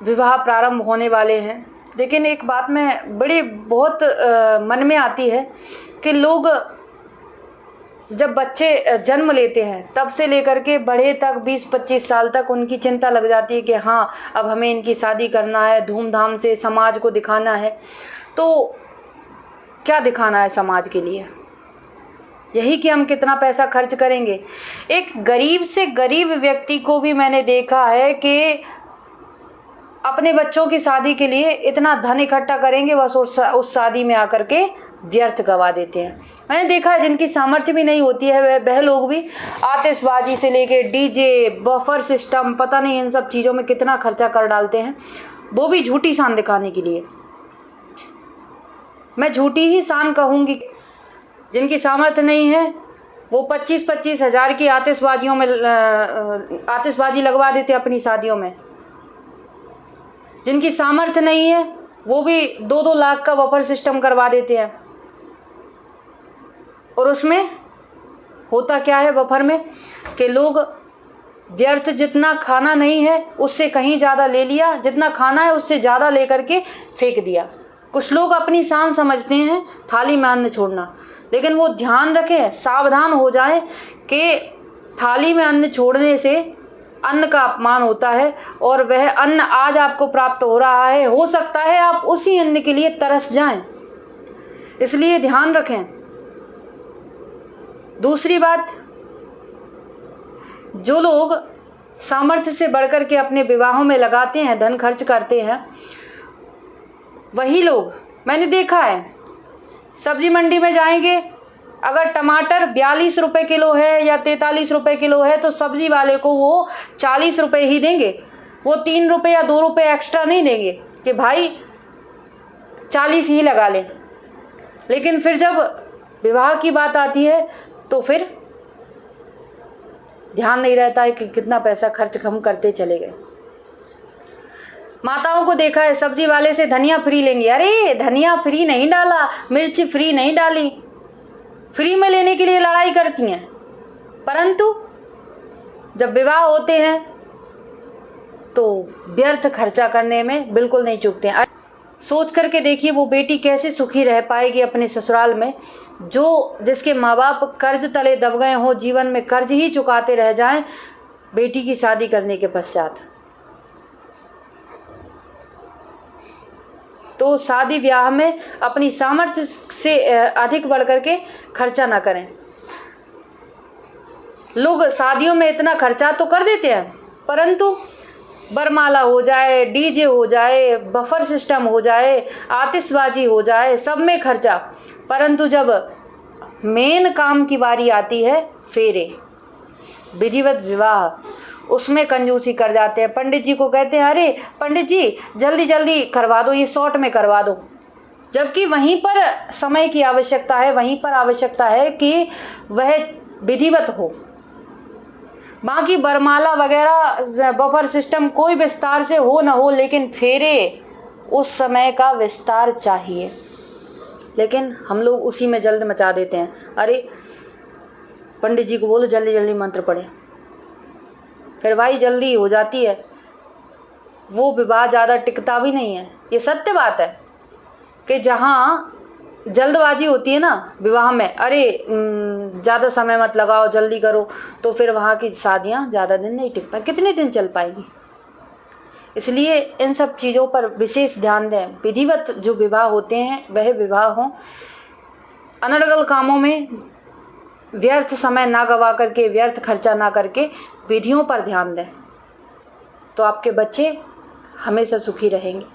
विवाह प्रारंभ होने वाले हैं। लेकिन एक बात में बड़ी बहुत मन में आती है कि लोग जब बच्चे जन्म लेते हैं तब से लेकर के बड़े तक 20-25 साल तक उनकी चिंता लग जाती है कि हाँ, अब हमें इनकी शादी करना है, धूमधाम से समाज को दिखाना है। तो क्या दिखाना है समाज के लिए? यही कि हम कितना पैसा खर्च करेंगे। एक गरीब से गरीब व्यक्ति को भी मैंने देखा है कि अपने बच्चों की शादी के लिए इतना धन इकट्ठा करेंगे, बस उस शादी में आकर के व्यर्थ गवा देते हैं। मैंने देखा है जिनकी सामर्थ्य भी नहीं होती है वह लोग भी आतिशबाजी से लेके डीजे, बफर सिस्टम, पता नहीं इन सब चीज़ों में कितना खर्चा कर डालते हैं, वो भी झूठी शान दिखाने के लिए। मैं झूठी ही शान कहूँगी। जिनकी सामर्थ्य नहीं है वो 25-25 हज़ार की आतिशबाजियों में आतिशबाजी लगवा देते अपनी शादियों में। जिनकी सामर्थ्य नहीं है वो भी 2-2 लाख का बफर सिस्टम करवा देते हैं। और उसमें होता क्या है बफर में कि लोग व्यर्थ, जितना खाना नहीं है उससे कहीं ज़्यादा ले लिया, जितना खाना है उससे ज़्यादा लेकर के फेंक दिया। कुछ लोग अपनी शान समझते हैं थाली में अन्न छोड़ना, लेकिन वो ध्यान रखें, सावधान हो जाएं कि थाली में अन्न छोड़ने से अन्न का अपमान होता है और वह अन्न आज आपको प्राप्त हो रहा है, हो सकता है आप उसी अन्न के लिए तरस जाएं, इसलिए ध्यान रखें। दूसरी बात, जो लोग सामर्थ्य से बढ़कर के अपने विवाहों में लगाते हैं, धन खर्च करते हैं, वही लोग मैंने देखा है सब्जी मंडी में जाएंगे, अगर टमाटर 42 रुपये किलो है या 43 रुपये किलो है तो सब्जी वाले को वो 40 रुपये ही देंगे। वो 3 रुपये या 2 रुपये एक्स्ट्रा नहीं देंगे कि भाई 40 ही लगा लें। लेकिन फिर जब विवाह की बात आती है तो फिर ध्यान नहीं रहता है कि कितना पैसा खर्च हम करते चले गए। माताओं को देखा है सब्जी वाले से धनिया फ्री लेंगे। अरे धनिया फ्री नहीं डाला, मिर्च फ्री नहीं डाली, फ्री में लेने के लिए लड़ाई करती हैं, परंतु जब विवाह होते हैं तो व्यर्थ खर्चा करने में बिल्कुल नहीं चूकते हैं। सोच करके देखिए वो बेटी कैसे सुखी रह पाएगी अपने ससुराल में, जिसके माँ बाप कर्ज तले दब गए हों, जीवन में कर्ज ही चुकाते रह जाएं बेटी की शादी करने के पश्चात। तो शादी ब्याह में अपनी सामर्थ्य से अधिक बढ़ करके खर्चा ना करें। लोग शादियों में इतना खर्चा तो कर देते हैं, परंतु बरमाला हो जाए, डीजे हो जाए, बफर सिस्टम हो जाए, आतिशबाजी हो जाए, सब में खर्चा, परंतु जब मेन काम की बारी आती है, फेरे, विधिवत विवाह, उसमें कंजूसी कर जाते हैं। पंडित जी को कहते हैं अरे पंडित जी जल्दी जल्दी करवा दो, ये शॉर्ट में करवा दो, जबकि वहीं पर समय की आवश्यकता है, वहीं पर आवश्यकता है कि वह विधिवत हो। बाकी बरमाला वगैरह बफर सिस्टम कोई विस्तार से हो ना हो, लेकिन फेरे उस समय का विस्तार चाहिए। लेकिन हम लोग उसी में जल्द मचा देते हैं। अरे पंडित जी को बोलो जल्दी जल्दी मंत्र पढ़े, फिर भाई जल्दी हो जाती है, वो विवाह ज़्यादा टिकता भी नहीं है। ये सत्य बात है कि जहाँ जल्दबाजी होती है ना विवाह में, अरे ज़्यादा समय मत लगाओ, जल्दी करो, तो फिर वहाँ की शादियाँ ज़्यादा दिन नहीं टिक पाएं, कितने दिन चल पाएंगी। इसलिए इन सब चीज़ों पर विशेष ध्यान दें। विधिवत जो विवाह होते हैं वह विवाह हों, अनर्गल कामों में व्यर्थ समय ना गवा करके, व्यर्थ खर्चा ना करके विधियों पर ध्यान दें, तो आपके बच्चे हमेशा सुखी रहेंगे।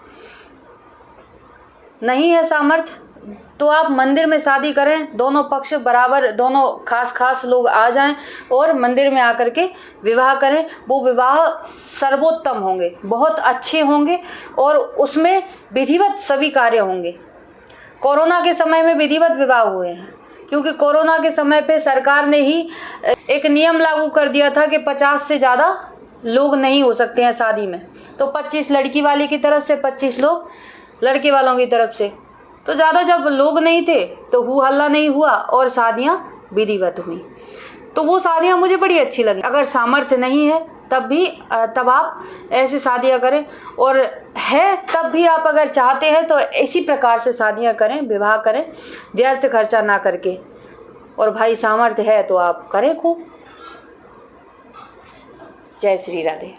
नहीं है सामर्थ्य तो आप मंदिर में शादी करें, दोनों पक्ष बराबर, दोनों खास लोग आ जाएं और मंदिर में आकर के विवाह करें। वो विवाह सर्वोत्तम होंगे, बहुत अच्छे होंगे और उसमें विधिवत सभी कार्य होंगे। कोरोना के समय में विधिवत विवाह हुए हैं, क्योंकि कोरोना के समय पे सरकार ने ही एक नियम लागू कर दिया था कि 50 से ज़्यादा लोग नहीं हो सकते हैं शादी में, तो 25 लड़की वाले की तरफ से, 25 लोग लड़के वालों की तरफ से। तो ज़्यादा जब लोग नहीं थे तो हू हल्ला नहीं हुआ और शादियाँ विधिवत हुई, तो वो शादियाँ मुझे बड़ी अच्छी लगी। अगर सामर्थ्य नहीं है तब आप ऐसी शादियाँ करें, और है तब भी आप अगर चाहते हैं तो इसी प्रकार से शादियाँ करें, विवाह करें, व्यर्थ खर्चा ना करके। और भाई सामर्थ्य है तो आप करें खूब। जय श्री राधे।